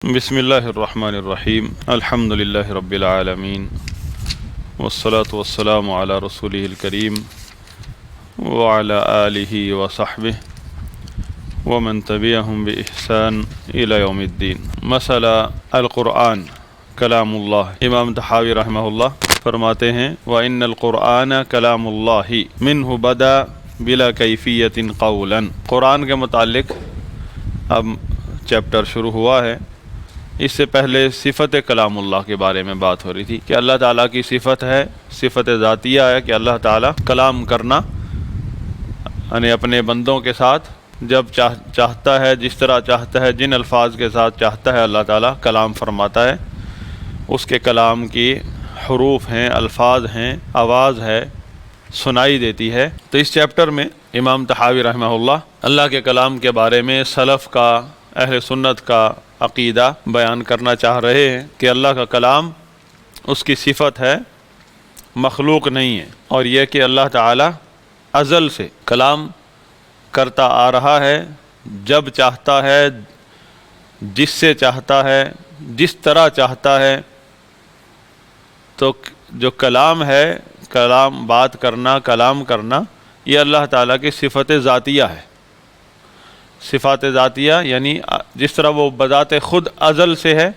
بسم اللہ الرحمن الرحیم الحمد للہ رب العالمین والصلاة والسلام علی رسولہ الکریم وعلی آلہ وصحبہ ومن تبعہم بإحسان الی یوم الدین۔ مسئلہ القرآن کلام اللہ۔ امام طحاوی رحمہ اللہ فرماتے ہیں وَإِنَّ الْقُرْآنَ كَلَامُ اللَّهِ مِنْهُ بَدَأَ بِلَا كَيْفِيَّةٍ قَوْلًا۔ قرآن کے متعلق اب چیپٹر شروع ہوا ہے۔ اس سے پہلے صفت کلام اللہ کے بارے میں بات ہو رہی تھی کہ اللہ تعالیٰ کی صفت ہے، صفت ذاتیہ ہے کہ اللہ تعالیٰ کلام کرنا، یعنی اپنے بندوں کے ساتھ جب چاہتا ہے، جس طرح چاہتا ہے، جن الفاظ کے ساتھ چاہتا ہے اللہ تعالیٰ کلام فرماتا ہے۔ اس کے کلام کی حروف ہیں، الفاظ ہیں، آواز ہے، سنائی دیتی ہے۔ تو اس چیپٹر میں امام طحاوی رحمہ اللہ کے کلام کے بارے میں سلف کا، اہل سنت کا عقیدہ بیان کرنا چاہ رہے ہیں کہ اللہ کا کلام اس کی صفت ہے، مخلوق نہیں ہے، اور یہ کہ اللہ تعالیٰ ازل سے کلام کرتا آ رہا ہے، جب چاہتا ہے، جس سے چاہتا ہے، جس طرح چاہتا ہے۔ تو جو کلام ہے، کلام، بات کرنا، کلام کرنا، یہ اللہ تعالیٰ کی صفت ذاتیہ ہے۔ صفات ذاتیہ یعنی جس طرح وہ بذات خود ازل سے ہے،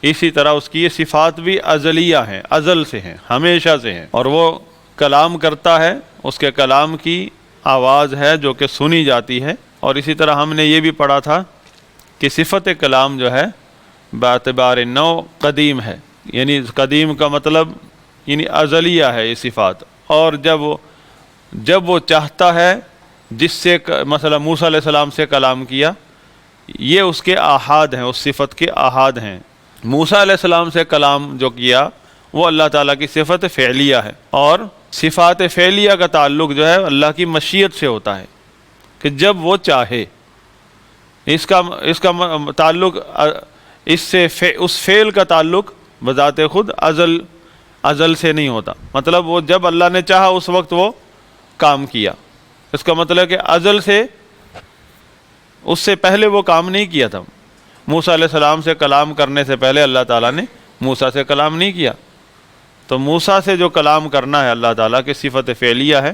اسی طرح اس کی یہ صفات بھی ازلیہ ہیں، ازل سے ہیں، ہمیشہ سے ہیں، اور وہ کلام کرتا ہے، اس کے کلام کی آواز ہے جو کہ سنی جاتی ہے۔ اور اسی طرح ہم نے یہ بھی پڑھا تھا کہ صفت کلام جو ہے باعتبار نوع قدیم ہے، یعنی قدیم کا مطلب یعنی ازلیہ ہے یہ صفات، اور جب وہ چاہتا ہے، جس سے مثلا موسیٰ علیہ السلام سے کلام کیا، یہ اس کے آحاد ہیں، اس صفت کے آحاد ہیں۔ موسیٰ علیہ السلام سے کلام جو کیا وہ اللہ تعالیٰ کی صفت فعلیہ ہے، اور صفات فعلیہ کا تعلق جو ہے اللہ کی مشیت سے ہوتا ہے کہ جب وہ چاہے۔ اس کا تعلق اس سے اس فعل کا تعلق بذات خود ازل سے نہیں ہوتا، مطلب وہ جب اللہ نے چاہا اس وقت وہ کام کیا۔ اس کا مطلب کہ ازل سے، اس سے پہلے وہ کام نہیں کیا تھا۔ موسیٰ علیہ السلام سے کلام کرنے سے پہلے اللہ تعالیٰ نے موسیٰ سے کلام نہیں کیا۔ تو موسیٰ سے جو کلام کرنا ہے اللہ تعالیٰ کی صفت فعلیہ ہے،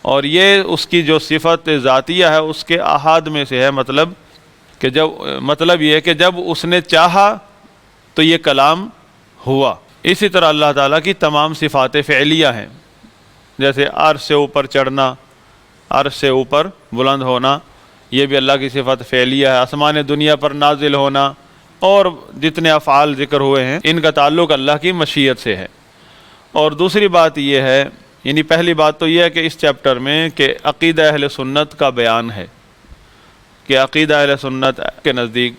اور یہ اس کی جو صفت ذاتیہ ہے اس کے آحاد میں سے ہے، مطلب یہ ہے کہ جب اس نے چاہا تو یہ کلام ہوا۔ اسی طرح اللہ تعالیٰ کی تمام صفات فعلیہ ہیں، جیسے عرش سے اوپر چڑھنا، عرش سے اوپر بلند ہونا، یہ بھی اللہ کی صفت فعلیہ ہے۔ آسمان دنیا پر نازل ہونا، اور جتنے افعال ذکر ہوئے ہیں ان کا تعلق اللہ کی مشیت سے ہے۔ اور دوسری بات یہ ہے، یعنی پہلی بات تو یہ ہے کہ اس چیپٹر میں کہ عقیدہ اہل سنت کا بیان ہے کہ عقیدہ اہل سنت کے نزدیک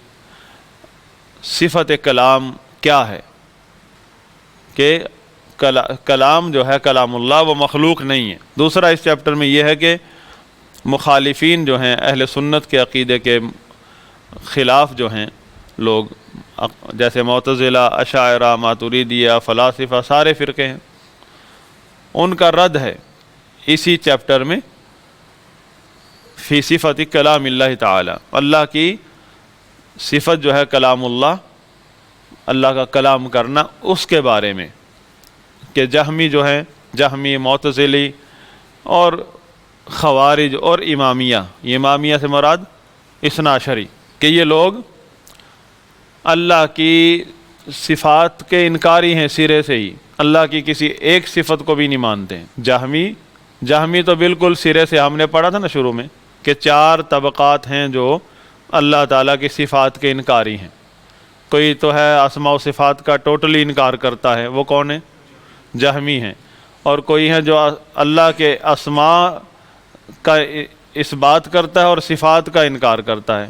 صفت کلام کیا ہے، کہ کلام جو ہے کلام اللہ وہ مخلوق نہیں ہے۔ دوسرا اس چیپٹر میں یہ ہے کہ مخالفین جو ہیں، اہل سنت کے عقیدے کے خلاف جو ہیں لوگ، جیسے معتزلہ، اشاعرہ، ماتریدیہ، فلاسفہ، سارے فرقے ہیں، ان کا رد ہے اسی چیپٹر میں فی صفت کلام اللہ تعالی۔ اللہ کی صفت جو ہے کلام اللہ، اللہ کا کلام کرنا، اس کے بارے میں کہ جہمی جو ہیں، جہمی، معتزلی اور خوارج اور امامیہ سے مراد اثنا عشری، کہ یہ لوگ اللہ کی صفات کے انکاری ہیں سرے سے ہی، اللہ کی کسی ایک صفت کو بھی نہیں مانتے ہیں۔ جہمی تو بالکل سرے سے، ہم نے پڑھا تھا نا شروع میں کہ 4 طبقات ہیں جو اللہ تعالیٰ کی صفات کے انکاری ہیں۔ کوئی تو ہے اسماء و صفات کا ٹوٹلی انکار کرتا ہے، وہ کون ہے؟ جہمی ہیں۔ اور کوئی ہے جو اللہ کے اسماء کا اس بات کرتا ہے اور صفات کا انکار کرتا ہے،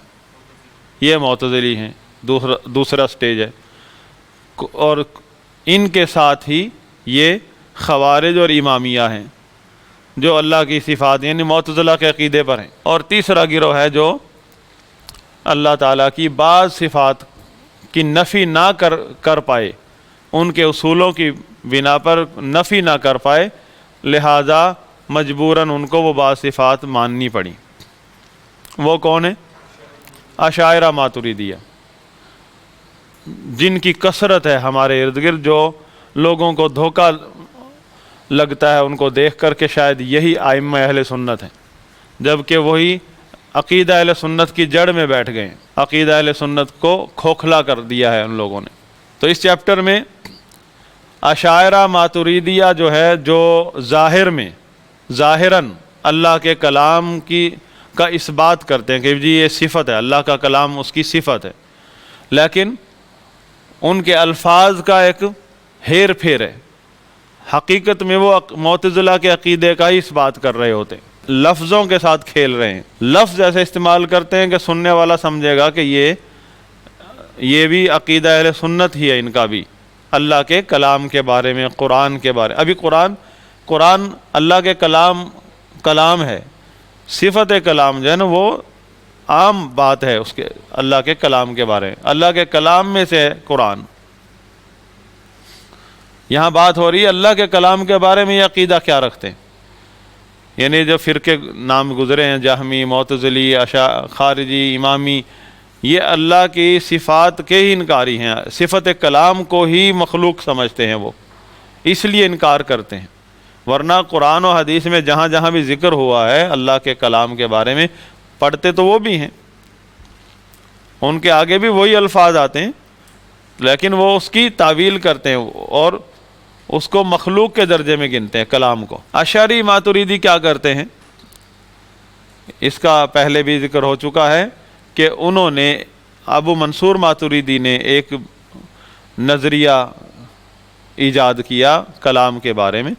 یہ معتزلی ہیں، دوسرا سٹیج ہے۔ اور ان کے ساتھ ہی یہ خوارج اور امامیہ ہیں جو اللہ کی صفات یعنی معتزلہ کے عقیدے پر ہیں۔ اور تیسرا گروہ ہے جو اللہ تعالیٰ کی بعض صفات کی نفی نہ کر پائے، ان کے اصولوں کی بنا پر نفی نہ کر پائے، لہذا مجبوراً ان کو وہ بعض صفات ماننی پڑی۔ وہ کون ہے؟ اشاعرہ، ماتریدیہ۔ جن کی کثرت ہے ہمارے ارد گرد، جو لوگوں کو دھوکہ لگتا ہے ان کو دیکھ کر کے شاید یہی ائمہ اہل سنت ہیں، جبکہ وہی عقیدہ اہل سنت کی جڑ میں بیٹھ گئے ہیں، عقیدہ اہل سنت کو کھوکھلا کر دیا ہے ان لوگوں نے۔ تو اس چیپٹر میں اشاعرہ ماتریدیہ جو ہے، جو ظاہراً اللہ کے کلام کا اس بات کرتے ہیں کہ جی یہ صفت ہے، اللہ کا کلام اس کی صفت ہے، لیکن ان کے الفاظ کا ایک ہیر پھیر ہے۔ حقیقت میں وہ معتزلہ کے عقیدے کا ہی اس بات کر رہے ہوتے ہیں، لفظوں کے ساتھ کھیل رہے ہیں، لفظ ایسے استعمال کرتے ہیں کہ سننے والا سمجھے گا کہ یہ بھی عقیدہ اہل سنت ہی ہے ان کا بھی، اللہ کے کلام کے بارے میں، قرآن کے بارے میں۔ ابھی قرآن اللہ کے کلام ہے، صفت کلام جو ہے نا وہ عام بات ہے اس کے، اللہ کے کلام کے بارے میں، اللہ کے کلام میں سے ہے قرآن۔ یہاں بات ہو رہی ہے اللہ کے کلام کے بارے میں یہ عقیدہ کیا رکھتے ہیں، یعنی جو فرقے نام گزرے ہیں، جہمی، معتزلی، خارجی، امامی، یہ اللہ کی صفات کے ہی انکاری ہیں، صفت کلام کو ہی مخلوق سمجھتے ہیں، وہ اس لیے انکار کرتے ہیں۔ ورنہ قرآن و حدیث میں جہاں جہاں بھی ذکر ہوا ہے اللہ کے کلام کے بارے میں، پڑھتے تو وہ بھی ہیں، ان کے آگے بھی وہی الفاظ آتے ہیں، لیکن وہ اس کی تعویل کرتے ہیں اور اس کو مخلوق کے درجے میں گنتے ہیں کلام کو۔ اشعری ماتریدی کیا کرتے ہیں، اس کا پہلے بھی ذکر ہو چکا ہے کہ انہوں نے، ابو منصور ماتریدی نے ایک نظریہ ایجاد کیا کلام کے بارے میں،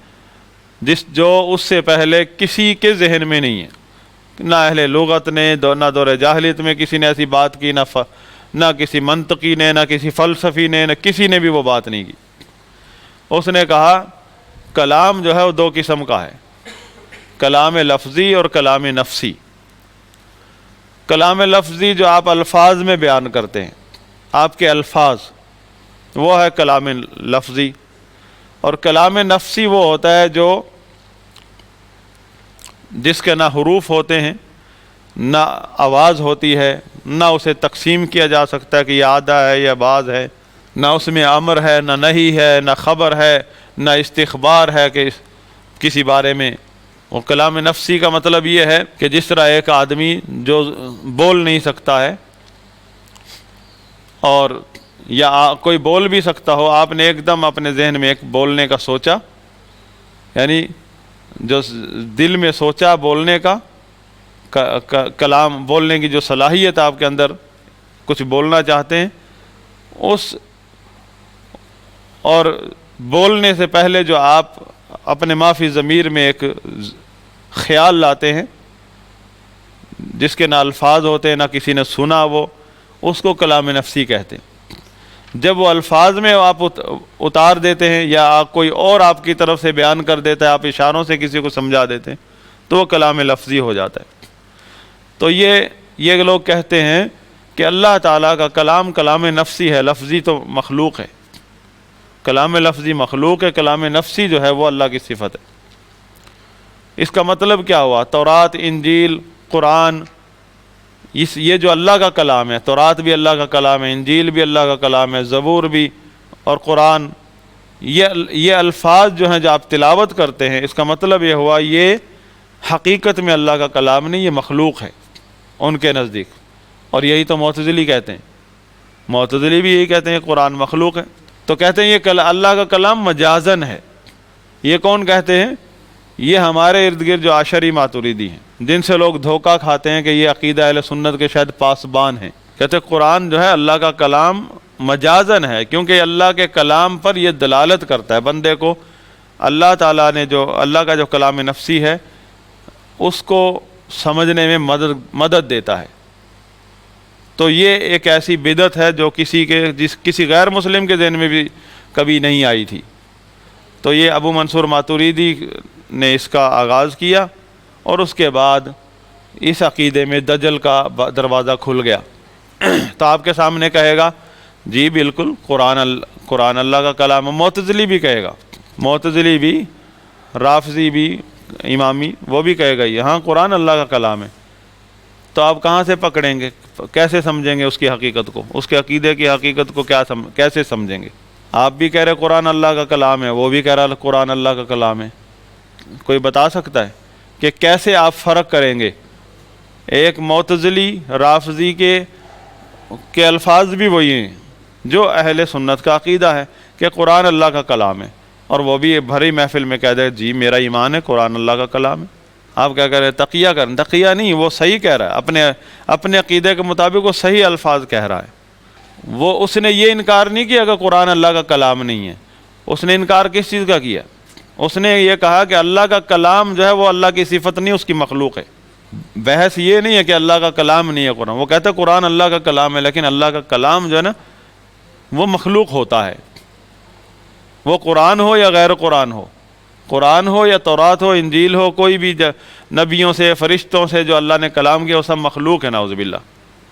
جو اس سے پہلے کسی کے ذہن میں نہیں ہے، نہ اہل لغت نے، نہ دور جاہلیت میں کسی نے ایسی بات کی، نہ کسی منطقی نے، نہ کسی فلسفی نے، نہ کسی نے بھی وہ بات نہیں کی۔ اس نے کہا کلام جو ہے وہ دو قسم کا ہے، کلام لفظی اور کلام نفسی۔ کلام لفظی جو آپ الفاظ میں بیان کرتے ہیں، آپ کے الفاظ، وہ ہے کلام لفظی، اور کلام نفسی وہ ہوتا ہے جو جس کے نہ حروف ہوتے ہیں، نہ آواز ہوتی ہے، نہ اسے تقسیم کیا جا سکتا ہے کہ یہ آدھا ہے یا بعض ہے، نہ اس میں امر ہے، نہ نہی ہے، نہ خبر ہے، نہ استخبار ہے کہ کسی بارے میں۔ وہ کلام نفسی کا مطلب یہ ہے کہ جس طرح ایک آدمی جو بول نہیں سکتا ہے، اور یا کوئی بول بھی سکتا ہو، آپ نے ایک دم اپنے ذہن میں ایک بولنے کا سوچا، یعنی جو دل میں سوچا بولنے کا، کلام بولنے کی جو صلاحیت آپ کے اندر، کچھ بولنا چاہتے ہیں، اور بولنے سے پہلے جو آپ اپنے معافی ضمیر میں ایک خیال لاتے ہیں جس کے نہ الفاظ ہوتے ہیں نہ کسی نے سنا، وہ اس کو کلام نفسی کہتے ہیں۔ جب وہ الفاظ میں آپ اتار دیتے ہیں یا کوئی اور آپ کی طرف سے بیان کر دیتا ہے، آپ اشاروں سے کسی کو سمجھا دیتے ہیں، تو وہ کلام لفظی ہو جاتا ہے۔ تو یہ لوگ کہتے ہیں کہ اللہ تعالیٰ کا کلام کلام نفسی ہے، لفظی تو مخلوق ہے، کلام لفظی مخلوق ہے، کلام نفسی جو ہے وہ اللہ کی صفت ہے۔ اس کا مطلب کیا ہوا؟ تورات، انجیل، قرآن، یہ جو اللہ کا کلام ہے، تورات بھی اللہ کا کلام ہے، انجیل بھی اللہ کا کلام ہے، زبور بھی اور قرآن، یہ الفاظ جو ہیں جو آپ تلاوت کرتے ہیں، اس کا مطلب یہ ہوا یہ حقیقت میں اللہ کا کلام نہیں، یہ مخلوق ہے ان کے نزدیک۔ اور یہی تو معتزلی کہتے ہیں، معتزلی بھی یہی کہتے ہیں قرآن مخلوق ہے، تو کہتے ہیں یہ اللہ کا کلام مجازن ہے۔ یہ کون کہتے ہیں؟ یہ ہمارے ارد گرد جو اشعری ماتریدی ہیں، جن سے لوگ دھوکہ کھاتے ہیں کہ یہ عقیدہ اہل سنت کے شاید پاسبان ہیں، کہتے ہیں قرآن جو ہے اللہ کا کلام مجازن ہے، کیونکہ اللہ کے کلام پر یہ دلالت کرتا ہے، بندے کو اللہ تعالیٰ نے جو اللہ کا جو کلام نفسی ہے اس کو سمجھنے میں مدد دیتا ہے۔ تو یہ ایک ایسی بدعت ہے جو کسی غیر مسلم کے ذہن میں بھی کبھی نہیں آئی تھی۔ تو یہ ابو منصور ماتریدی نے اس کا آغاز کیا، اور اس کے بعد اس عقیدے میں دجل کا دروازہ کھل گیا۔ تو آپ کے سامنے کہے گا جی بالکل قرآن اللہ کا کلام ہے، معتزلی بھی کہے گا، معتزلی بھی، رافضی بھی، امامی، وہ بھی کہے گا یہاں قرآن اللہ کا کلام ہے۔ تو آپ کہاں سے پکڑیں گے؟ کیسے سمجھیں گے اس کی حقیقت کو، اس کے عقیدے کی حقیقت کو کیسے سمجھیں گے؟ آپ بھی کہہ رہے قرآن اللہ کا کلام ہے، وہ بھی کہہ رہا قرآن اللہ کا کلام ہے. کوئی بتا سکتا ہے کہ کیسے آپ فرق کریں گے؟ ایک معتزلی رافضی کے الفاظ بھی وہی ہیں جو اہل سنت کا عقیدہ ہے کہ قرآن اللہ کا کلام ہے، اور وہ بھی بھری محفل میں کہہ دے جی میرا ایمان ہے قرآن اللہ کا کلام ہے. آپ کیا کہہ رہے ہیں؟ تقیہ کریں؟ تقیہ نہیں، وہ صحیح کہہ رہا ہے، اپنے عقیدے کے مطابق وہ صحیح الفاظ کہہ رہا ہے. اس نے یہ انکار نہیں کیا کہ قرآن اللہ کا کلام نہیں ہے. اس نے انکار کس چیز کا کیا؟ اس نے یہ کہا کہ اللہ کا کلام جو ہے وہ اللہ کی صفت نہیں، اس کی مخلوق ہے. بحث یہ نہیں ہے کہ اللہ کا کلام نہیں ہے قرآن، وہ کہتا ہے قرآن اللہ کا کلام ہے، لیکن اللہ کا کلام جو ہے نا وہ مخلوق ہوتا ہے. وہ قرآن ہو یا غیر قرآن ہو، قرآن ہو یا تورات ہو، انجیل ہو، کوئی بھی نبیوں سے فرشتوں سے جو اللہ نے کلام کیا وہ سب مخلوق ہے نعوذ باللہ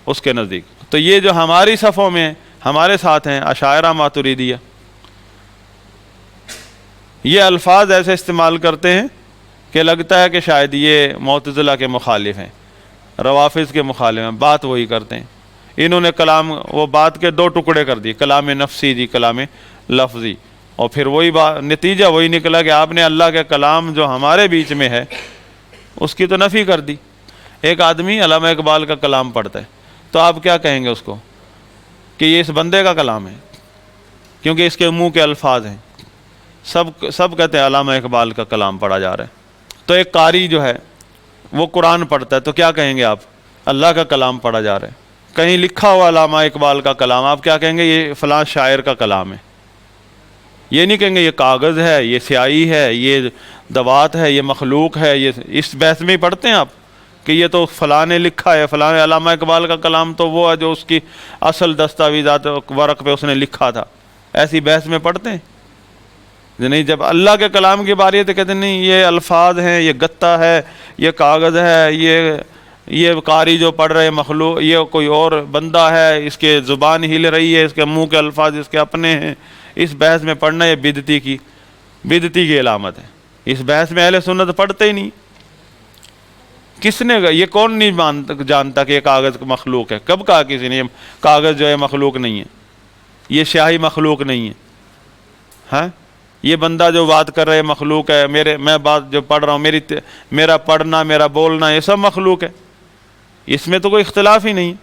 اس کے نزدیک. تو یہ جو ہماری صفوں میں ہمارے ساتھ ہیں اشاعرہ ماتریدیہ، یہ الفاظ ایسے استعمال کرتے ہیں کہ لگتا ہے کہ شاید یہ معتزلہ کے مخالف ہیں، روافض کے مخالف ہیں، بات وہی کرتے ہیں. انہوں نے کلام، وہ بات کے دو ٹکڑے کر دیے، کلام نفسی جی، کلام لفظی، اور پھر وہی نتیجہ وہی نکلا کہ آپ نے اللہ کے کلام جو ہمارے بیچ میں ہے اس کی تو نفی کر دی. ایک آدمی علامہ اقبال کا کلام پڑھتا ہے تو آپ کیا کہیں گے اس کو؟ کہ یہ اس بندے کا کلام ہے کیونکہ اس کے منہ کے الفاظ ہیں. سب کہتے ہیں علامہ اقبال کا کلام پڑھا جا رہا ہے. تو ایک قاری جو ہے وہ قرآن پڑھتا ہے تو کیا کہیں گے آپ؟ اللہ کا کلام پڑھا جا رہا ہے. کہیں لکھا ہوا علامہ اقبال کا کلام، آپ کیا کہیں گے؟ یہ فلاں شاعر کا کلام ہے. یہ نہیں کہیں گے یہ کاغذ ہے، یہ سیاہی ہے، یہ دوات ہے، یہ مخلوق ہے. یہ اس بحث میں ہی پڑھتے ہیں آپ کہ یہ تو فلاں نے لکھا ہے، فلاں علامہ اقبال کا کلام تو وہ ہے جو اس کی اصل دستاویزات ورق پہ اس نے لکھا تھا. ایسی بحث میں پڑھتے ہیں؟ نہیں. جب اللہ کے کلام کی باری ہے تو کہتے ہیں نہیں یہ الفاظ ہیں، یہ گتا ہے، یہ کاغذ ہے، یہ قاری جو پڑھ رہے مخلوق، یہ کوئی اور بندہ ہے، اس کے زبان ہل رہی ہے، اس کے منہ کے الفاظ اس کے اپنے ہیں. اس بحث میں پڑھنا یہ بدعتی کی علامت ہے. اس بحث میں اہل سنت پڑھتے ہی نہیں. کس نے یہ کون نہیں جانتا کہ یہ کاغذ مخلوق ہے؟ کب کہا کسی نے یہ کاغذ جو ہے مخلوق نہیں ہے، یہ سیاہی مخلوق نہیں ہے؟ ہاں، یہ بندہ جو بات کر رہے مخلوق ہے، میں بات جو پڑھ رہا ہوں، میرا پڑھنا، میرا بولنا، یہ سب مخلوق ہے. اس میں تو کوئی اختلاف ہی نہیں.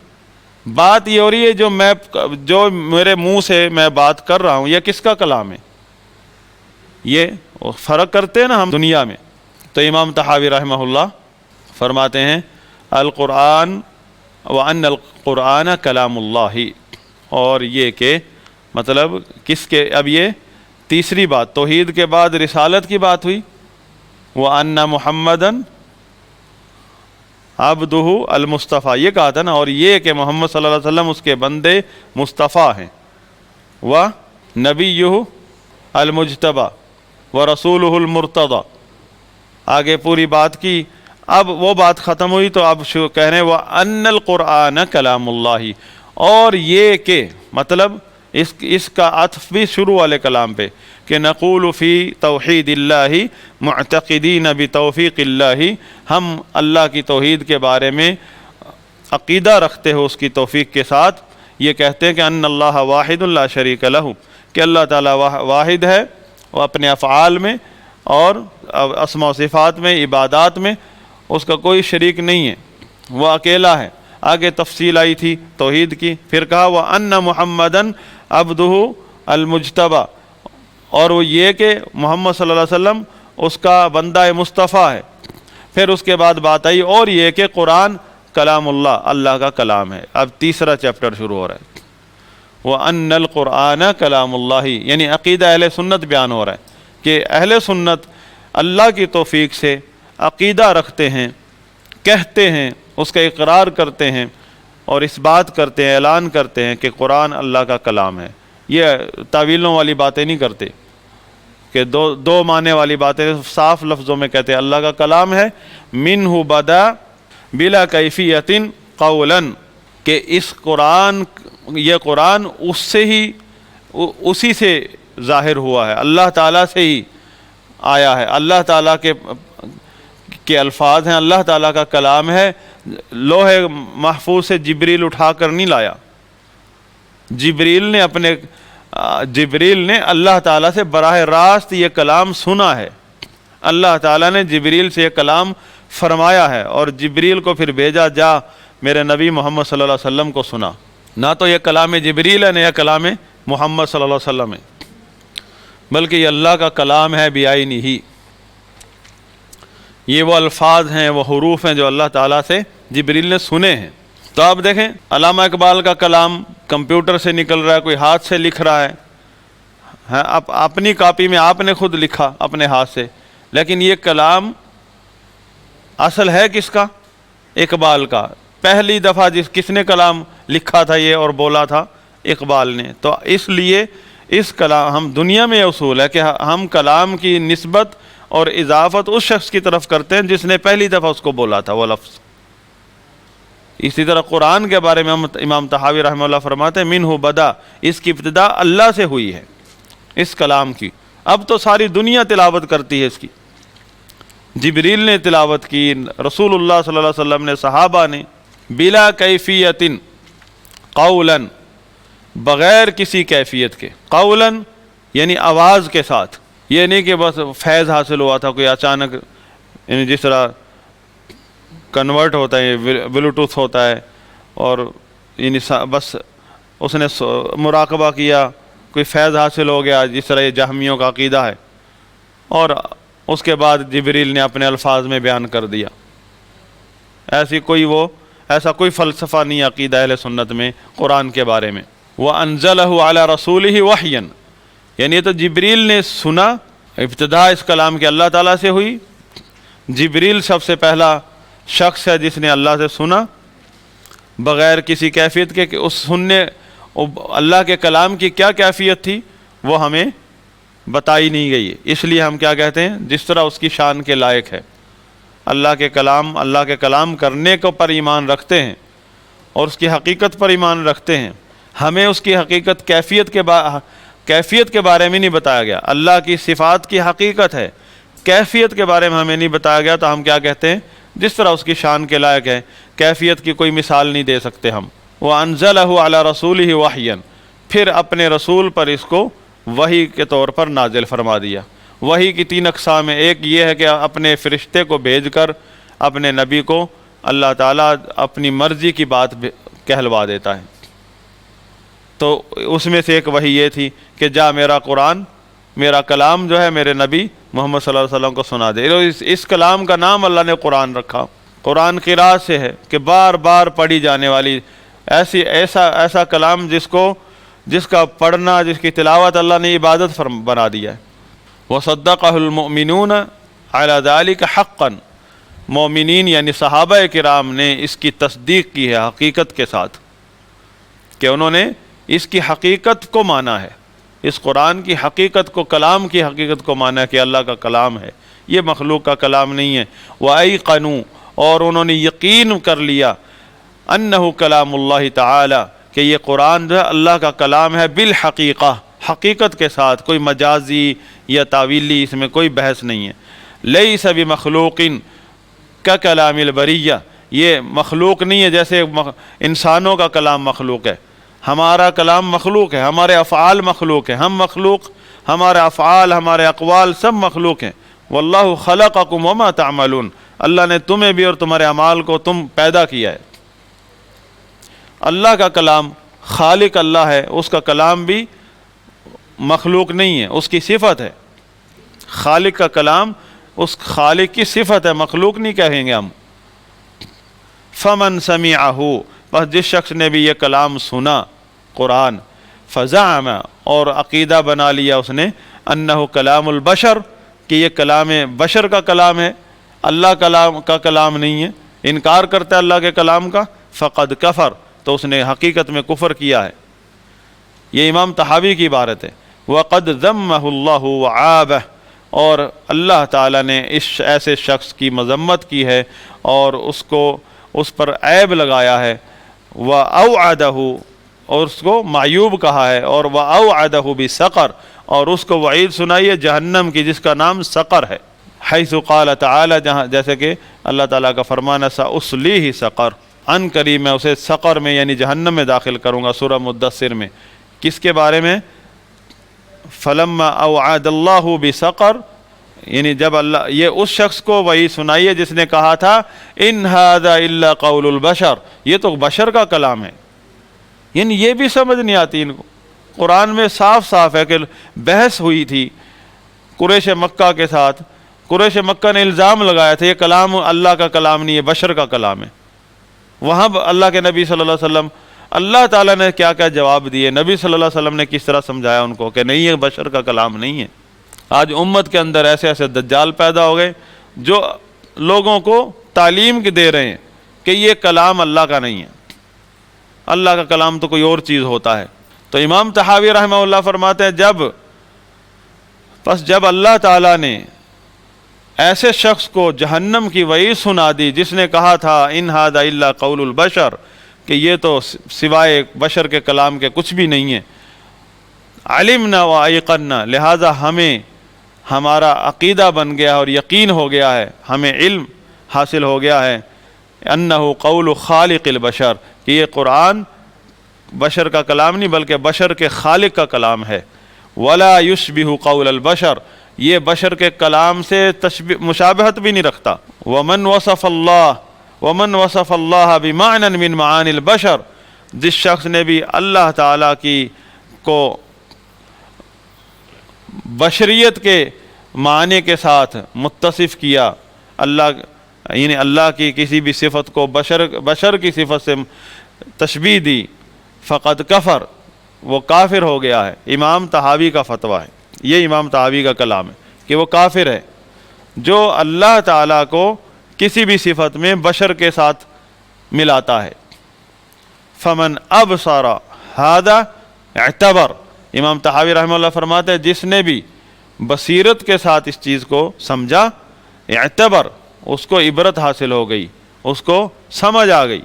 بات یہ ہو رہی ہے جو میرے منہ سے میں بات کر رہا ہوں یہ کس کا کلام ہے. یہ فرق کرتے ہیں نا ہم دنیا میں. تو امام طحاوی رحمہ اللہ فرماتے ہیں القرآن وان القرآن کلام اللہ، اور یہ کہ مطلب کس کے، اب یہ تیسری بات، توحید کے بعد رسالت کی بات ہوئی، وَأَنَّ مُحَمَّدًا عَبْدُهُ المصطفیٰ، یہ کہا تھا نا، اور یہ کہ محمد صلی اللہ علیہ وسلم اس کے بندے مصطفیٰ ہیں، وَنَبِيُّهُ المجتبیٰ وَرَسُولُهُ المرتضیٰ. آگے پوری بات کی. اب وہ بات ختم ہوئی تو اب کہہ رہے ہیں وَأَنَّ الْقُرْآنَ كَلَامُ اللَّهِ، اور یہ کہ مطلب اس کا عطف بھی شروع والے کلام پہ کہ نقول فی توحید اللہ معتقدین بتوفیق اللہ، ہم اللہ کی توحید کے بارے میں عقیدہ رکھتے ہو اس کی توفیق کے ساتھ، یہ کہتے ہیں کہ ان اللہ واحد لا شریک لہ، کہ اللہ تعالیٰ واحد ہے وہ اپنے افعال میں اور اسماء و صفات میں، عبادات میں اس کا کوئی شریک نہیں ہے، وہ اکیلا ہے. آگے تفصیل آئی تھی توحید کی. پھر کہا وَأَنَّ مُحَمَّدًا عَبْدُهُ المجتبیٰ، اور وہ یہ کہ محمد صلی اللہ علیہ وسلم اس کا بندہ مصطفیٰ ہے. پھر اس کے بعد بات آئی اور یہ کہ قرآن کلام اللہ، اللہ کا کلام ہے. اب تیسرا چیپٹر شروع ہو رہا ہے وَأَنَّ الْقُرْآنَ كَلَامُ اللَّهِ، یعنی عقیدہ اہل سنت بیان ہو رہا ہے کہ اہل سنت اللہ کی توفیق سے عقیدہ رکھتے ہیں، کہتے ہیں، اس کا اقرار کرتے ہیں اور اس بات کرتے ہیں، اعلان کرتے ہیں کہ قرآن اللہ کا کلام ہے. یہ تعویلوں والی باتیں نہیں کرتے کہ دو معنی والی باتیں، صاف لفظوں میں کہتے ہیں اللہ کا کلام ہے. منہ بدا بلا کیفیت قولا، کہ یہ قرآن اس سے ہی، اسی سے ظاہر ہوا ہے، اللہ تعالیٰ سے ہی آیا ہے، اللہ تعالیٰ کے الفاظ ہیں، اللہ تعالیٰ کا کلام ہے. لوح محفوظ سے جبریل اٹھا کر نہیں لایا، جبریل نے اللہ تعالیٰ سے براہ راست یہ کلام سنا ہے، اللہ تعالیٰ نے جبریل سے یہ کلام فرمایا ہے، اور جبریل کو پھر بھیجا، جا میرے نبی محمد صلی اللہ علیہ وسلم کو سنا۔ نہ تو یہ کلام جبریل ہے، نہ یہ کلام محمد صلی اللہ علیہ وسلم ہے، بلکہ یہ اللہ کا کلام ہے بعینہ۔ یہ وہ الفاظ ہیں، وہ حروف ہیں جو اللہ تعالیٰ سے جبریل نے سنے ہیں۔ تو آپ دیکھیں علامہ اقبال کا کلام کمپیوٹر سے نکل رہا ہے، کوئی ہاتھ سے لکھ رہا ہے، اپنی کاپی میں آپ نے خود لکھا اپنے ہاتھ سے، لیکن یہ کلام اصل ہے کس کا؟ اقبال کا۔ پہلی دفعہ کس نے کلام لکھا تھا یہ اور بولا تھا؟ اقبال نے۔ تو اس لیے اس کلام، ہم دنیا میں یہ اصول ہے کہ ہم کلام کی نسبت اور اضافت اس شخص کی طرف کرتے ہیں جس نے پہلی دفعہ اس کو بولا تھا وہ لفظ۔ اسی طرح قرآن کے بارے میں امام طحاوی رحمہ اللہ فرماتے ہیں منہ بدا، اس کی ابتدا اللہ سے ہوئی ہے اس کلام کی۔ اب تو ساری دنیا تلاوت کرتی ہے اس کی، جبریل نے تلاوت کی، رسول اللہ صلی اللہ علیہ وسلم نے، صحابہ نے، بلا کیفیت قولا، بغیر کسی کیفیت کے، قولا یعنی آواز کے ساتھ، یہ نہیں کہ بس فیض حاصل ہوا تھا کوئی اچانک، یعنی جس طرح کنورٹ ہوتا ہے، بلوٹوتھ ہوتا ہے، اور یعنی بس اس نے مراقبہ کیا، کوئی فیض حاصل ہو گیا، جس طرح یہ جہمیوں کا عقیدہ ہے، اور اس کے بعد جبریل نے اپنے الفاظ میں بیان کر دیا۔ ایسا کوئی فلسفہ نہیں عقیدہ اہل سنت میں قرآن کے بارے میں۔ وَأَنزَلَهُ عَلَى رَسُولِهِ وَحْيًا، یعنی تو جبریل نے سنا، ابتدا اس کلام کے اللہ تعالیٰ سے ہوئی، جبریل سب سے پہلا شخص ہے جس نے اللہ سے سنا بغیر کسی کیفیت کے، کہ اس سننے اللہ کے کلام کی کیا کیفیت تھی وہ ہمیں بتائی نہیں گئی، اس لیے ہم کیا کہتے ہیں، جس طرح اس کی شان کے لائق ہے۔ اللہ کے کلام کرنے کو پر ایمان رکھتے ہیں اور اس کی حقیقت پر ایمان رکھتے ہیں، ہمیں اس کی حقیقت کیفیت کے بارے میں نہیں بتایا گیا۔ اللہ کی صفات کی حقیقت ہے، کیفیت کے بارے میں ہمیں نہیں بتایا گیا، تو ہم کیا کہتے ہیں، جس طرح اس کی شان کے لائق ہے، کیفیت کی کوئی مثال نہیں دے سکتے ہم۔ وَأَنزَلَهُ عَلَى رَسُولِهِ وَحْيًا، پھر اپنے رسول پر اس کو وحی کے طور پر نازل فرما دیا۔ وحی کی 3 اقسام ہیں، ایک یہ ہے کہ اپنے فرشتے کو بھیج کر اپنے نبی کو اللہ تعالیٰ اپنی مرضی کی بات کہلوا دیتا ہے، تو اس میں سے ایک وحی یہ تھی کہ جا میرا کلام جو ہے میرے نبی محمد صلی اللہ علیہ وسلم کو سنا دے۔ اس کلام کا نام اللہ نے قرآن رکھا۔ قرآن قراءت سے ہے کہ بار بار پڑھی جانے والی ایسا کلام جس کا پڑھنا، جس کی تلاوت اللہ نے عبادت بنا دیا ہے۔ وَصَدَّقَهُ الْمُؤْمِنُونَ عَلَى ذَلِكَ حَقًّا، مومنین یعنی صحابہ کرام نے اس کی تصدیق کی ہے حقیقت کے ساتھ، کہ انہوں نے اس کی حقیقت کو مانا ہے، اس قرآن کی حقیقت کو، کلام کی حقیقت کو مانا ہے کہ اللہ کا کلام ہے، یہ مخلوق کا کلام نہیں ہے۔ وَأَيْقَنُوا، اور انہوں نے یقین کر لیا، انہ کلام اللہ تعالی، کہ یہ قرآن جو ہے اللہ کا کلام ہے، بالحقیقہ، حقیقت کے ساتھ، کوئی مجازی یا تعویلی اس میں کوئی بحث نہیں ہے۔ لیس بمخلوق ککلام البریہ، یہ مخلوق نہیں ہے جیسے انسانوں کا کلام مخلوق ہے، ہمارا کلام مخلوق ہے، ہمارے افعال مخلوق ہیں، ہم مخلوق، ہمارے افعال، ہمارے اقوال سب مخلوق ہیں۔ واللہ خلقکم وما تعملون، اللہ نے تمہیں بھی اور تمہارے اعمال کو تم پیدا کیا ہے۔ اللہ کا کلام خالق اللہ ہے، اس کا کلام بھی مخلوق نہیں ہے، اس کی صفت ہے۔ خالق کا کلام اس خالق کی صفت ہے، مخلوق نہیں کہیں گے ہم۔ فمن سمعہ، بس جس شخص نے بھی یہ کلام سنا قرآن، فزعم، اور عقیدہ بنا لیا اس نے، انہ کلام البشر، کہ یہ کلام بشر کا کلام ہے، اللہ کا کلام نہیں ہے، انکار کرتا ہے اللہ کے کلام کا، فقد کفر، تو اس نے حقیقت میں کفر کیا ہے۔ یہ امام طحاوی کی عبارت ہے۔ وقد ذمہ اللہ وعابہ، اور اللہ تعالیٰ نے اس ایسے شخص کی مذمت کی ہے اور اس پر عیب لگایا ہے۔ وَأَوْعَدَهُ، اور اس کو معیوب کہا ہے، اور وَأَوْعَدَهُ بِسَقَر، اور اس کو وعید سنائی ہے جہنم کی جس کا نام سقر ہے۔ حیث قال تعالی، جہاں جیسے کہ اللہ تعالیٰ کا فرمان ہے سأصلیہ سقر، ان قریب میں اسے سقر میں یعنی جہنم میں داخل کروں گا، سورہ مدثر میں۔ کس کے بارے میں؟ فلما اوعد اللہ بسقر، یعنی جب اللہ، یہ اس شخص کو وہی سنائی ہے جس نے کہا تھا ان ھذا الا قول البشر، یہ تو بشر کا کلام ہے، یعنی یہ بھی سمجھ نہیں آتی ان کو۔ قرآن میں صاف صاف ہے کہ بحث ہوئی تھی قریش مکہ کے ساتھ، قریش مکہ نے الزام لگایا تھا یہ کلام اللہ کا کلام نہیں ہے، بشر کا کلام ہے۔ وہاں اللہ کے نبی صلی اللہ علیہ وسلم، اللہ تعالیٰ نے کیا کیا جواب دیے، نبی صلی اللہ علیہ وسلم نے کس طرح سمجھایا ان کو کہ نہیں، یہ بشر کا کلام نہیں ہے۔ آج امت کے اندر ایسے ایسے دجال پیدا ہو گئے جو لوگوں کو تعلیم دے رہے ہیں کہ یہ کلام اللہ کا نہیں ہے، اللہ کا کلام تو کوئی اور چیز ہوتا ہے۔ تو امام طحاوی رحمہ اللہ فرماتے ہیں جب اللہ تعالیٰ نے ایسے شخص کو جہنم کی وعید سنا دی جس نے کہا تھا ان ھذا الا قول البشر، کہ یہ تو سوائے بشر کے کلام کے کچھ بھی نہیں ہے، علمنا و ایقنا، لہذا ہمیں ہمارا عقیدہ بن گیا اور یقین ہو گیا ہے، ہمیں علم حاصل ہو گیا ہے انہ قول خالق البشر، کہ یہ قرآن بشر کا کلام نہیں بلکہ بشر کے خالق کا کلام ہے۔ ولا یشبہ قول البشر، یہ بشر کے کلام سے مشابہت بھی نہیں رکھتا۔ ومن وصف اللہ بمعنى من معانی البشر، جس شخص نے بھی اللہ تعالیٰ کی کو بشریت کے معنی کے ساتھ متصف کیا، اللہ یعنی اللہ کی کسی بھی صفت کو بشر کی صفت سے تشبیہ دی، فقد کفر، وہ کافر ہو گیا ہے۔ امام طحاوی کا فتویٰ ہے، یہ امام طحاوی کا کلام ہے کہ وہ کافر ہے جو اللہ تعالیٰ کو کسی بھی صفت میں بشر کے ساتھ ملاتا ہے۔ فمن ابصر ھذا اعتبر، امام طحاوی رحمہ اللہ فرماتے ہیں جس نے بھی بصیرت کے ساتھ اس چیز کو سمجھا، اعتبر، اس کو عبرت حاصل ہو گئی، اس کو سمجھ آ گئی۔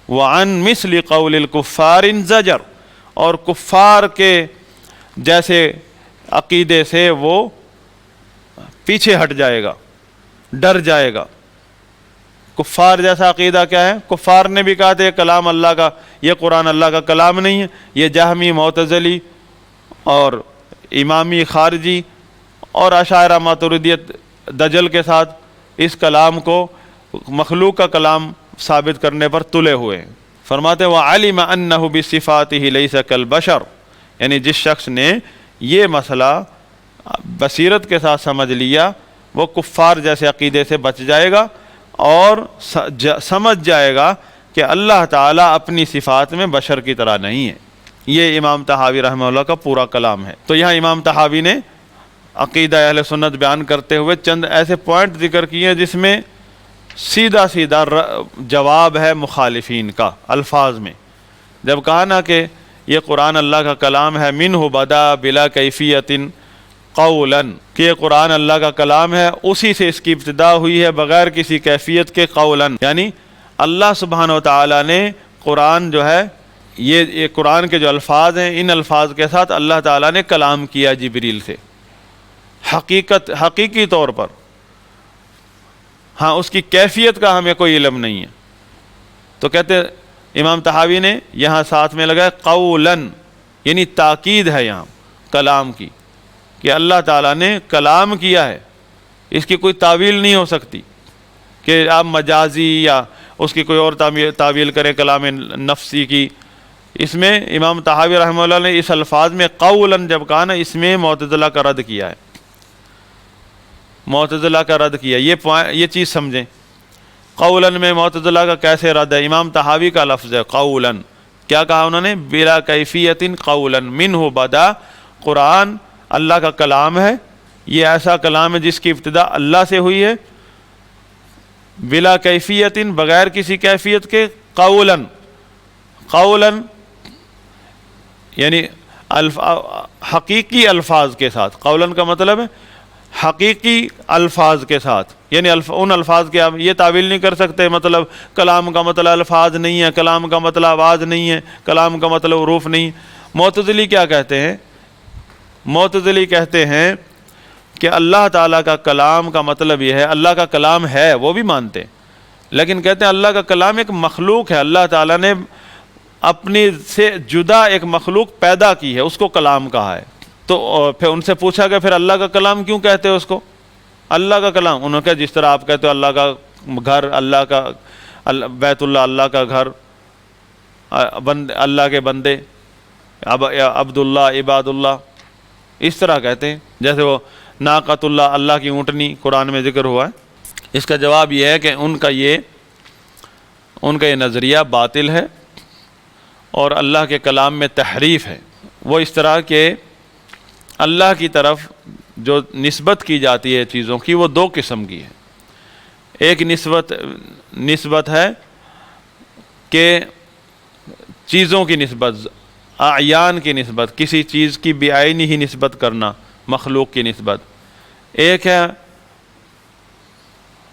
وعن مثل قول الکفار زجر، اور کفار کے جیسے عقیدے سے وہ پیچھے ہٹ جائے گا، ڈر جائے گا۔ کفار جیسا عقیدہ کیا ہے؟ کفار نے بھی کہا تھا یہ کلام اللہ کا، یہ قرآن اللہ کا کلام نہیں ہے۔ یہ جہمی، معتزلی اور امامی خارجی اور اشاعرہ ماتریدیت دجل کے ساتھ اس کلام کو مخلوق کا کلام ثابت کرنے پر تلے ہوئے ہیں۔ فرماتے ہیں وَعَلِمَ أَنَّهُ بِصِفَاتِهِ لَيْسَ كَالْبَشَرِ، یعنی جس شخص نے یہ مسئلہ بصیرت کے ساتھ سمجھ لیا وہ کفار جیسے عقیدے سے بچ جائے گا اور سمجھ جائے گا کہ اللہ تعالیٰ اپنی صفات میں بشر کی طرح نہیں ہے۔ یہ امام طحاوی رحمہ اللہ کا پورا کلام ہے۔ تو یہاں امام طحاوی نے عقیدہ اہل سنت بیان کرتے ہوئے چند ایسے پوائنٹ ذکر کیے ہیں جس میں سیدھا سیدھا جواب ہے مخالفین کا الفاظ میں۔ جب کہا نا کہ یہ قرآن اللہ کا کلام ہے، منہ بدا بلا کیفیت قولا، کہ یہ قرآن اللہ کا کلام ہے، اسی سے اس کی ابتدا ہوئی ہے بغیر کسی کیفیت کے، قولا یعنی اللہ سبحانہ و تعالیٰ نے قرآن جو ہے یہ قرآن کے جو الفاظ ہیں ان الفاظ کے ساتھ اللہ تعالیٰ نے کلام کیا جبریل سے حقیقی طور پر۔ ہاں اس کی کیفیت کا ہمیں کوئی علم نہیں ہے۔ تو کہتے امام طحاوی نے یہاں ساتھ میں لگا قولاً، یعنی تاکید ہے یہاں کلام کی کہ اللہ تعالیٰ نے کلام کیا ہے، اس کی کوئی تعویل نہیں ہو سکتی کہ آپ مجازی یا اس کی کوئی اور تعویل کریں کلام نفسی کی۔ اس میں امام طحاوی رحمہ اللہ نے اس الفاظ میں قولاً جب کہا نا، اس میں معتزلہ کا رد کیا ہے، معتزلہ کا رد کیا۔ یہ چیز سمجھیں، قولاً میں معتزلہ کا کیسے رد ہے؟ امام طحاوی کا لفظ ہے قولاً، کیا کہا انہوں نے؟ بلا کیفیت قولاً منہ بدا، قرآن اللہ کا کلام ہے، یہ ایسا کلام ہے جس کی ابتدا اللہ سے ہوئی ہے، بلا کیفیت بغیر کسی کیفیت کے، قولاً قولاً یعنی حقیقی الفاظ کے ساتھ، قولاً کا مطلب ہے حقیقی الفاظ کے ساتھ، یعنی ان الفاظ کے آپ یہ تعویل نہیں کر سکتے، مطلب کلام کا مطلب الفاظ نہیں ہے، کلام کا مطلب آواز نہیں ہے، کلام کا مطلب حروف نہیں۔ معتزلی کیا کہتے ہیں؟ معتزلی کہتے ہیں کہ اللہ تعالیٰ کا کلام کا مطلب یہ ہے، اللہ کا کلام ہے وہ بھی مانتے ہیں، لیکن کہتے ہیں اللہ کا کلام ایک مخلوق ہے، اللہ تعالیٰ نے اپنی سے جدا ایک مخلوق پیدا کی ہے، اس کو کلام کہا ہے۔ تو پھر ان سے پوچھا کہ پھر اللہ کا کلام کیوں کہتے ہو اس کو؟ اللہ کا کلام، انہوں نے کہا جس طرح آپ کہتے ہو اللہ کا گھر، اللہ کا بیت اللہ، اللہ کا گھر، اللہ کے بندے، عبداللہ، عباد اللہ، اس طرح کہتے ہیں۔ جیسے وہ ناقۃ اللہ، اللہ کی اونٹنی قرآن میں ذکر ہوا ہے۔ اس کا جواب یہ ہے کہ ان کا یہ نظریہ باطل ہے اور اللہ کے کلام میں تحریف ہے۔ وہ اس طرح کہ اللہ کی طرف جو نسبت کی جاتی ہے چیزوں کی، وہ دو قسم کی ہے۔ ایک نسبت ہے کہ چیزوں کی نسبت، اعیان کی نسبت، کسی چیز کی بعینی ہی نسبت کرنا، مخلوق کی نسبت۔ ایک ہے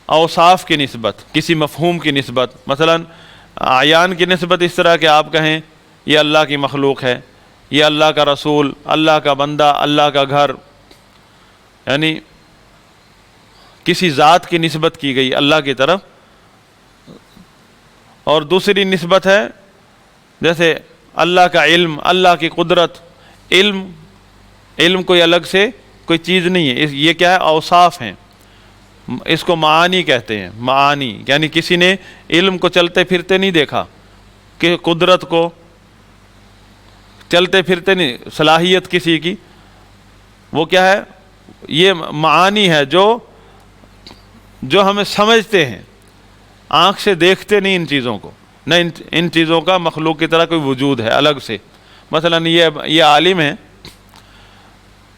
اوصاف کی نسبت، کسی مفہوم کی نسبت۔ مثلا اعیان کی نسبت اس طرح کہ آپ کہیں یہ اللہ کی مخلوق ہے، یہ اللہ کا رسول، اللہ کا بندہ، اللہ کا گھر، یعنی کسی ذات کی نسبت کی گئی اللہ کی طرف۔ اور دوسری نسبت ہے جیسے اللہ کا علم، اللہ کی قدرت۔ علم کوئی الگ سے کوئی چیز نہیں ہے، یہ کیا ہے؟ اوصاف ہیں، اس کو معانی کہتے ہیں۔ معانی یعنی کسی نے علم کو چلتے پھرتے نہیں دیکھا، کہ قدرت کو چلتے پھرتے نہیں، صلاحیت کسی کی، وہ کیا ہے؟ یہ معانی ہے جو ہمیں سمجھتے ہیں، آنکھ سے دیکھتے نہیں ان چیزوں کو، نہ ان چیزوں کا مخلوق کی طرح کوئی وجود ہے الگ سے۔ مثلا یہ عالم ہیں،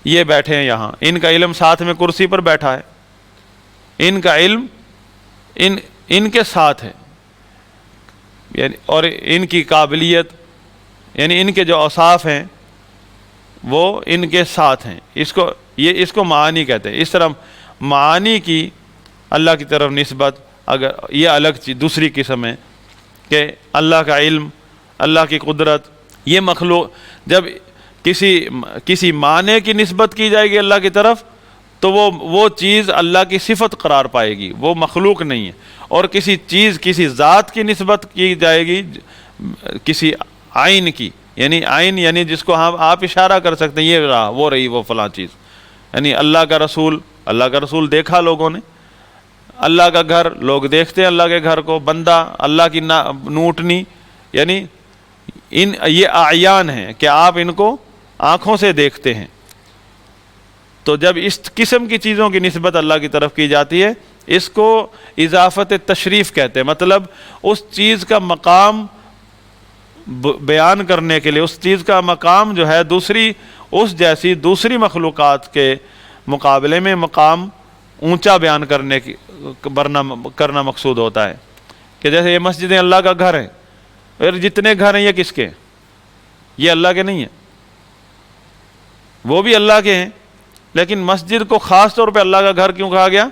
یہ بیٹھے ہیں یہاں، ان کا علم ساتھ میں کرسی پر بیٹھا ہے، ان کا علم ان کے ساتھ ہے، یعنی اور ان کی قابلیت، یعنی ان کے جو اوصاف ہیں وہ ان کے ساتھ ہیں۔ اس کو معانی کہتے ہیں۔ اس طرح معانی کی اللہ کی طرف نسبت، اگر یہ الگ چیز دوسری قسم ہے کہ اللہ کا علم، اللہ کی قدرت، یہ مخلوق جب کسی معنی کی نسبت کی جائے گی اللہ کی طرف تو وہ چیز اللہ کی صفت قرار پائے گی، وہ مخلوق نہیں ہے۔ اور کسی ذات کی نسبت کی جائے گی، کسی عین کی، یعنی عین یعنی جس کو آپ اشارہ کر سکتے ہیں، یہ رہا، وہ رہی، وہ فلاں چیز، یعنی اللہ کا رسول دیکھا لوگوں نے، اللہ کا گھر لوگ دیکھتے ہیں، اللہ کے گھر کو، بندہ اللہ کی نوٹنی، یعنی یہ اعیان ہیں کہ آپ ان کو آنکھوں سے دیکھتے ہیں۔ تو جب اس قسم کی چیزوں کی نسبت اللہ کی طرف کی جاتی ہے، اس کو اضافت تشریف کہتے ہیں۔ مطلب اس چیز کا مقام بیان کرنے کے لیے، اس چیز کا مقام جو ہے اس جیسی دوسری مخلوقات کے مقابلے میں مقام اونچا بیان کرنا مقصود ہوتا ہے۔ کہ جیسے یہ مسجدیں اللہ کا گھر ہے، اور جتنے گھر ہیں یہ کس کے؟ یہ اللہ کے نہیں ہیں، وہ بھی اللہ کے ہیں، لیکن مسجد کو خاص طور پہ اللہ کا گھر کیوں کہا گیا؟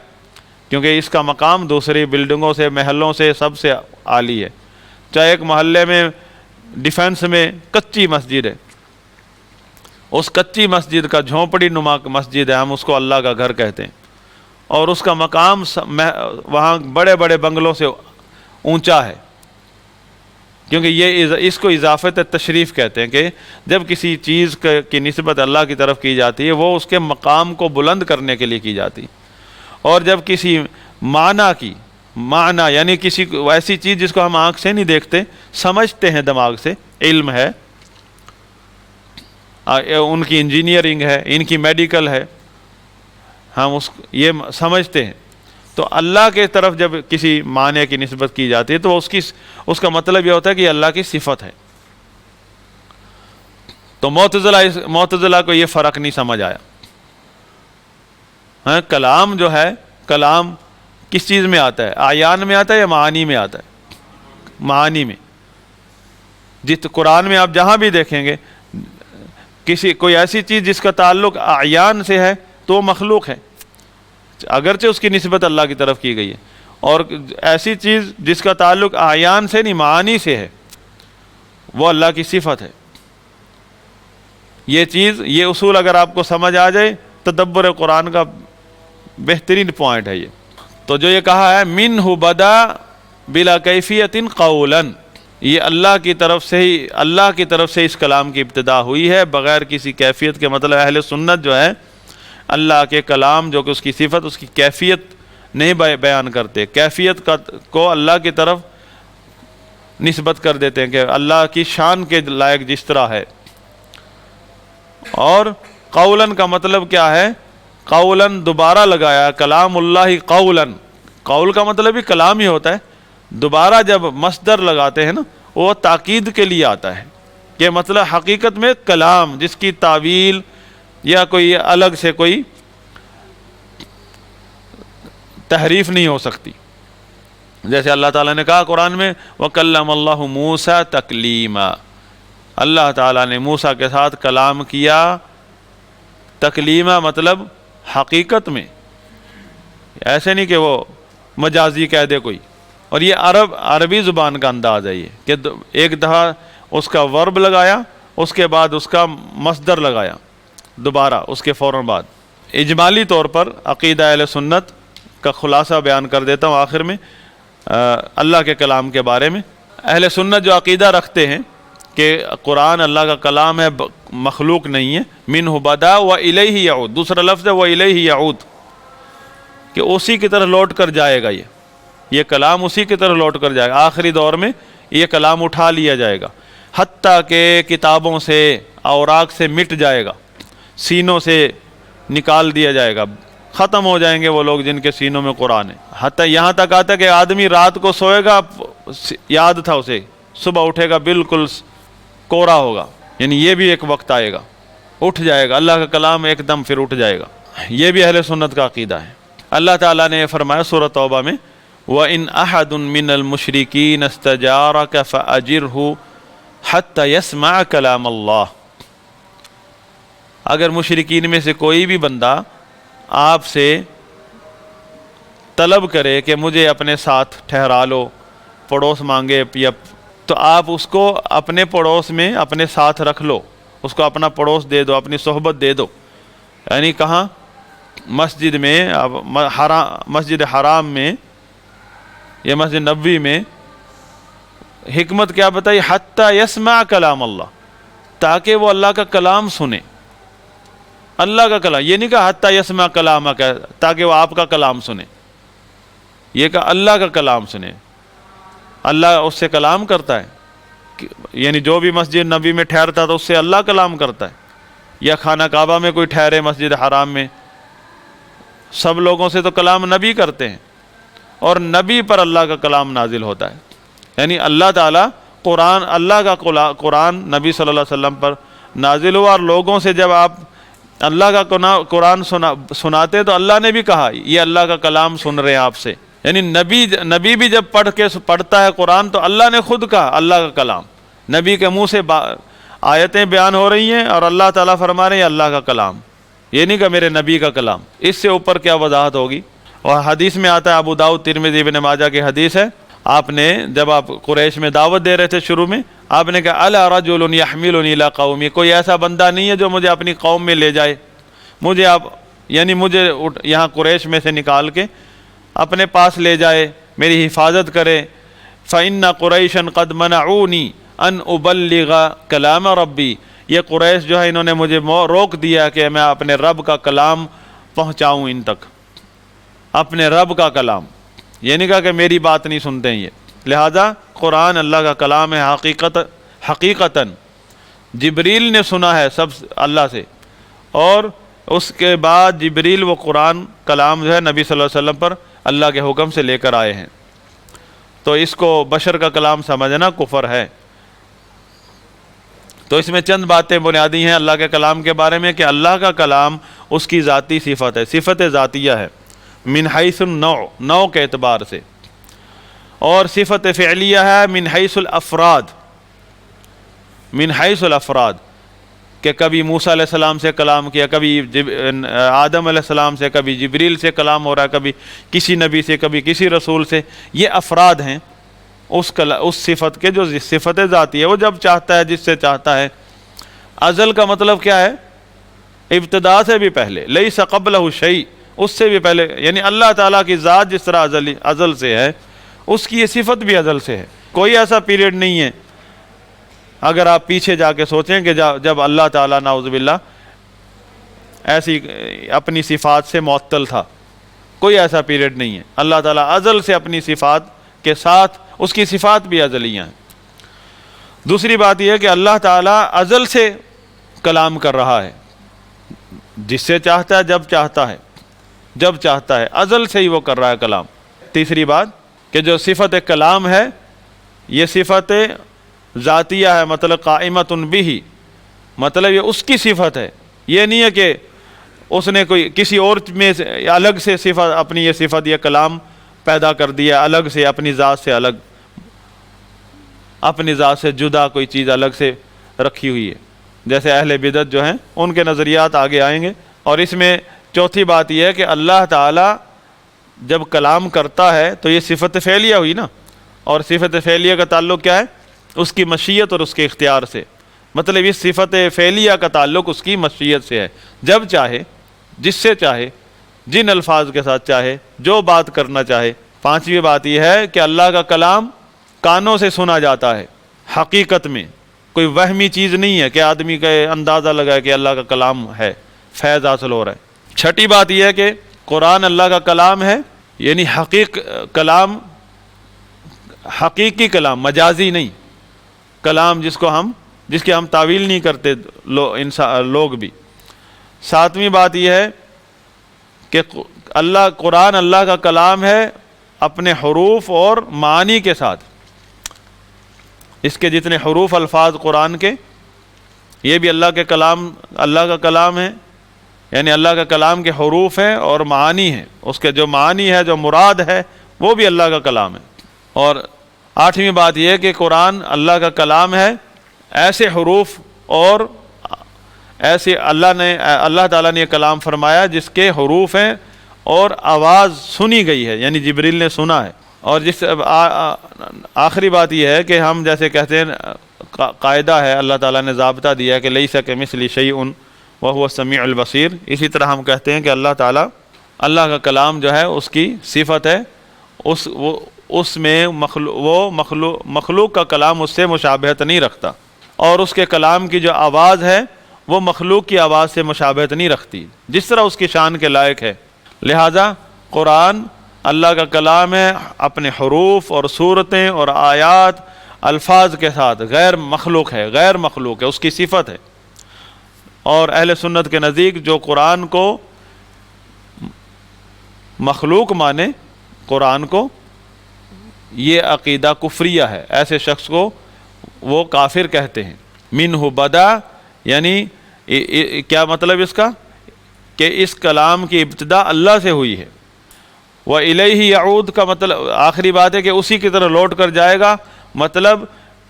کیونکہ اس کا مقام دوسری بلڈنگوں سے، محلوں سے، سب سے عالی ہے۔ چاہے ایک محلے میں ڈیفنس میں کچی مسجد ہے، اس کچی مسجد کا جھونپڑی نما مسجد ہے، ہم اس کو اللہ کا گھر کہتے ہیں، اور اس کا مقام وہاں بڑے بڑے بنگلوں سے اونچا ہے، کیونکہ اس کو اضافت تشریف کہتے ہیں کہ جب کسی چیز کی نسبت اللہ کی طرف کی جاتی ہے وہ اس کے مقام کو بلند کرنے کے لیے کی جاتی، اور جب کسی معنی یعنی کسی ایسی چیز جس کو ہم آنکھ سے نہیں دیکھتے، سمجھتے ہیں دماغ سے، علم ہے، ان کی انجینئرنگ ہے، ان کی میڈیکل ہے، ہم یہ سمجھتے ہیں، تو اللہ کے طرف جب کسی معنی کی نسبت کی جاتی ہے تو اس کا مطلب یہ ہوتا ہے کہ یہ اللہ کی صفت ہے۔ تو معتزلہ کو یہ فرق نہیں سمجھ آیا۔ کلام جو ہے، کلام کس چیز میں آتا ہے؟ اعیان میں آتا ہے یا معانی میں آتا ہے؟ معانی میں۔ قرآن میں آپ جہاں بھی دیکھیں گے کوئی ایسی چیز جس کا تعلق اعیان سے ہے تو وہ مخلوق ہے، اگرچہ اس کی نسبت اللہ کی طرف کی گئی ہے، اور ایسی چیز جس کا تعلق اعیان سے نہیں معانی سے ہے وہ اللہ کی صفت ہے۔ یہ اصول اگر آپ کو سمجھ آ جائے تدبر قرآن کا بہترین پوائنٹ ہے یہ. تو جو یہ کہا ہے منہ بدا بلا کیفیت قولا، یہ اللہ کی طرف سے اس کلام کی ابتدا ہوئی ہے بغیر کسی کیفیت کے. مطلب اہل سنت جو ہے اللہ کے کلام جو کہ اس کی صفت، اس کی کیفیت نہیں بیان کرتے. کیفیت کو اللہ کی طرف نسبت کر دیتے ہیں کہ اللہ کی شان کے لائق جس طرح ہے. اور قولاً کا مطلب کیا ہے؟ قولاً دوبارہ لگایا، کلام اللہ قولاً، قول کا مطلب ہی کلام ہی ہوتا ہے. دوبارہ جب مصدر لگاتے ہیں نا وہ تاکید کے لیے آتا ہے کہ مطلب حقیقت میں کلام جس کی تعویل یا کوئی الگ سے کوئی تحریف نہیں ہو سکتی. جیسے اللہ تعالیٰ نے کہا قرآن میں وَكَلَّمَ اللَّهُ مُوسَى تَكْلِيمًا، اللہ تعالیٰ نے موسیٰ کے ساتھ کلام کیا. تکلیمہ مطلب حقیقت میں، ایسے نہیں کہ وہ مجازی کہہ دے کوئی. اور یہ عربی زبان کا انداز ہے یہ کہ ایک دفعہ اس کا ورب لگایا، اس کے بعد اس کا مصدر لگایا دوبارہ اس کے فوراً بعد. اجمالی طور پر عقیدہ اہل سنت کا خلاصہ بیان کر دیتا ہوں آخر میں اللہ کے کلام کے بارے میں. اہل سنت جو عقیدہ رکھتے ہیں کہ قرآن اللہ کا کلام ہے، مخلوق نہیں ہے. منہ بدا و الیہ یعود، دوسرا لفظ ہے و الیہ یعود، کہ اسی کی طرف لوٹ کر جائے گا. یہ کلام اسی کی طرف لوٹ کر جائے گا. آخری دور میں یہ کلام اٹھا لیا جائے گا، حتیٰ کہ کتابوں سے اوراق سے مٹ جائے گا، سینوں سے نکال دیا جائے گا، ختم ہو جائیں گے وہ لوگ جن کے سینوں میں قرآن ہے. حتیٰ یہاں تک آتا ہے کہ آدمی رات کو سوئے گا، یاد تھا اسے، صبح اٹھے گا بالکل کوڑا ہوگا. یعنی یہ بھی ایک وقت آئے گا، اٹھ جائے گا اللہ کا کلام، ایک دم پھر اٹھ جائے گا. یہ بھی اہل سنت کا عقیدہ ہے. اللہ تعالیٰ نے فرمایا سورۃ توبہ میں وَإِنْ أَحَدٌ مِّنَ الْمُشْرِكِينَ اسْتَجَارَكَ فَأَجِرْهُ حَتَّى يَسْمَعَ كَلَامَ اللَّهِ. اگر مشرکین میں سے کوئی بھی بندہ آپ سے طلب کرے کہ مجھے اپنے ساتھ ٹھہرا لو، پڑوس مانگے، یا تو آپ اس کو اپنے پڑوس میں اپنے ساتھ رکھ لو، اس کو اپنا پڑوس دے دو، اپنی صحبت دے دو. یعنی کہاں؟ مسجد میں، مسجد حرام میں یا مسجد نبوی میں. حکمت کیا بتائی؟ حتیٰ یسمع کلام اللہ، تاکہ وہ اللہ کا کلام سنے. اللہ کا کلام، یہ نہیں کہا حتیٰ یسمع کلامک تاکہ وہ آپ کا کلام سنے، یہ کہا اللہ کا کلام سنے. اللہ اس سے کلام کرتا ہے، یعنی جو بھی مسجد نبی میں ٹھہرتا تو اس سے اللہ کلام کرتا ہے. یا خانہ کعبہ میں کوئی ٹھہرے مسجد حرام میں، سب لوگوں سے تو کلام نبی کرتے ہیں، اور نبی پر اللہ کا کلام نازل ہوتا ہے. یعنی اللہ تعالیٰ قرآن، اللہ کا قرآن نبی صلی اللہ علیہ وسلم پر نازل ہوا، اور لوگوں سے جب آپ اللہ کا قرآن سناتے تو اللہ نے بھی کہا یہ اللہ کا کلام سن رہے ہیں آپ سے. یعنی نبی بھی جب پڑھتا ہے قرآن تو اللہ نے خود کہا اللہ کا کلام. نبی کے منہ سے آیتیں بیان ہو رہی ہیں اور اللہ تعالیٰ فرما رہے ہیں اللہ کا کلام، یہ نہیں کہ میرے نبی کا کلام. اس سے اوپر کیا وضاحت ہوگی؟ اور حدیث میں آتا ہے، ابو داؤد، ترمذی، ابن ماجہ کی حدیث ہے، آپ نے جب آپ قریش میں دعوت دے رہے تھے شروع میں، آپ نے کہا الا رجل یحملنی الی قومی، کوئی ایسا بندہ نہیں ہے جو مجھے اپنی قوم میں لے جائے، مجھے مجھے یہاں قریش میں سے نکال کے اپنے پاس لے جائے، میری حفاظت کرے. فإن قریشا قد منعونی ان ابلغ کلام ربی، یہ قریش جو ہے انہوں نے مجھے روک دیا کہ میں اپنے رب کا کلام پہنچاؤں ان تک، اپنے رب کا کلام. یہ نہیں کہا کہ میری بات نہیں سنتے ہیں یہ. لہذا قرآن اللہ کا کلام ہے حقیقتاً. جبریل نے سنا ہے سب اللہ سے، اور اس کے بعد جبریل وہ قرآن کلام جو ہے نبی صلی اللہ علیہ وسلم پر اللہ کے حکم سے لے کر آئے ہیں. تو اس کو بشر کا کلام سمجھنا کفر ہے. تو اس میں چند باتیں بنیادی ہیں اللہ کے کلام کے بارے میں کہ اللہ کا کلام اس کی ذاتی صفت ہے، صفت ذاتیہ ہے، من حیث النوع، نوع کے اعتبار سے، اور صفت فعلیہ ہے من حیث الافراد، من حیث الافراد، کہ کبھی موسیٰ علیہ السلام سے کلام کیا، کبھی آدم علیہ السلام سے، کبھی جبریل سے کلام ہو رہا ہے، کبھی کسی نبی سے، کبھی کسی رسول سے. یہ افراد ہیں اس صفت کے، جو صفت ذاتی ہے، وہ جب چاہتا ہے جس سے چاہتا ہے. ازل کا مطلب کیا ہے؟ ابتدا سے بھی پہلے، لیس قبلہ شیء، اس سے بھی پہلے، یعنی اللہ تعالیٰ کی ذات جس طرح ازل سے ہے، اس کی یہ صفت بھی ازل سے ہے۔ کوئی ایسا پیریڈ نہیں ہے، اگر آپ پیچھے جا کے سوچیں کہ جب اللہ تعالیٰ نعوذ باللہ ایسی اپنی صفات سے معطل تھا، کوئی ایسا پیریڈ نہیں ہے۔ اللہ تعالیٰ ازل سے اپنی صفات کے ساتھ، اس کی صفات بھی ازلیہ ہیں۔ دوسری بات یہ ہے کہ اللہ تعالیٰ ازل سے کلام کر رہا ہے، جس سے چاہتا ہے، جب چاہتا ہے، ازل سے ہی وہ کر رہا ہے کلام۔ تیسری بات کہ جو صفت کلام ہے، یہ صفت ذاتیہ ہے، مطلب قائمۃ بہ، مطلب یہ اس کی صفت ہے، یہ نہیں ہے کہ اس نے کوئی کسی اور میں سے الگ سے صفت، اپنی یہ صفت، یہ کلام پیدا کر دیا الگ سے، اپنی ذات سے الگ، اپنی ذات سے جدا کوئی چیز الگ سے رکھی ہوئی ہے، جیسے اہل بدعت جو ہیں ان کے نظریات آگے آئیں گے۔ اور اس میں چوتھی بات یہ ہے کہ اللہ تعالیٰ جب کلام کرتا ہے تو یہ صفت فعلیہ ہوئی نا، اور صفت فعلیہ کا تعلق کیا ہے؟ اس کی مشیت اور اس کے اختیار سے، مطلب اس صفت فعلیہ کا تعلق اس کی مشیت سے ہے، جب چاہے، جس سے چاہے، جن الفاظ کے ساتھ چاہے، جو بات کرنا چاہے۔ پانچویں بات یہ ہے کہ اللہ کا کلام کانوں سے سنا جاتا ہے، حقیقت میں کوئی وہمی چیز نہیں ہے کہ آدمی کا اندازہ لگائے کہ اللہ کا کلام ہے، فیض حاصل ہو رہا ہے۔ چھٹی بات یہ ہے کہ قرآن اللہ کا کلام ہے، یعنی کلام، حقیقی کلام، مجازی نہیں، کلام جس کی ہم تعویل نہیں کرتے لوگ بھی۔ ساتویں بات یہ ہے کہ قرآن اللہ کا کلام ہے اپنے حروف اور معانی کے ساتھ، اس کے جتنے حروف الفاظ قرآن کے، یہ بھی اللہ کا کلام ہے، یعنی اللہ کا کلام کے حروف ہیں اور معانی ہیں، اس کے جو معانی ہے، جو مراد ہے، وہ بھی اللہ کا کلام ہے۔ اور آٹھویں بات یہ ہے کہ قرآن اللہ کا کلام ہے، ایسے حروف اور ایسے اللہ تعالیٰ نے یہ کلام فرمایا جس کے حروف ہیں اور آواز سنی گئی ہے، یعنی جبریل نے سنا ہے۔ اور آخری بات یہ ہے کہ ہم جیسے کہتے ہیں، قاعدہ ہے، اللہ تعالیٰ نے ضابطہ دیا ہے کہ لیس کمثلہ شیء وہو السمیع البصیر، اسی طرح ہم کہتے ہیں کہ اللہ کا کلام جو ہے اس کی صفت ہے، اس میں مخلوق کا کلام اس سے مشابہت نہیں رکھتا، اور اس کے کلام کی جو آواز ہے وہ مخلوق کی آواز سے مشابہت نہیں رکھتی، جس طرح اس کی شان کے لائق ہے۔ لہذا قرآن اللہ کا کلام ہے، اپنے حروف اور صورتیں اور آیات الفاظ کے ساتھ، غیر مخلوق ہے، اس کی صفت ہے۔ اور اہل سنت کے نزدیک جو قرآن کو مخلوق مانے، قرآن کو، یہ عقیدہ کفریہ ہے، ایسے شخص کو وہ کافر کہتے ہیں۔ منہ بدا، یعنی کیا مطلب اس کا؟ کہ اس کلام کی ابتدا اللہ سے ہوئی ہے۔ وَإِلَيْهِ يَعُودُ کا مطلب آخری بات ہے کہ اسی کی طرح لوٹ کر جائے گا، مطلب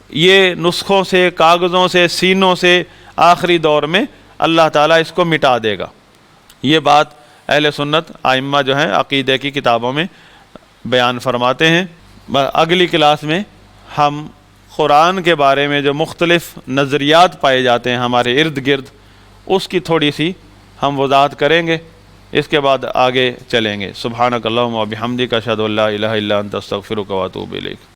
یہ نسخوں سے، کاغذوں سے، سینوں سے آخری دور میں اللہ تعالیٰ اس کو مٹا دے گا۔ یہ بات اہل سنت ائمہ جو ہیں عقیدے کی کتابوں میں بیان فرماتے ہیں۔ اگلی کلاس میں ہم قرآن کے بارے میں جو مختلف نظریات پائے جاتے ہیں ہمارے ارد گرد، اس کی تھوڑی سی ہم وضاحت کریں گے، اس کے بعد آگے چلیں گے۔ سبحانک اللہم و بحمدک اشہد ان لا الہ الا انت استغفرک و اتوب الیک۔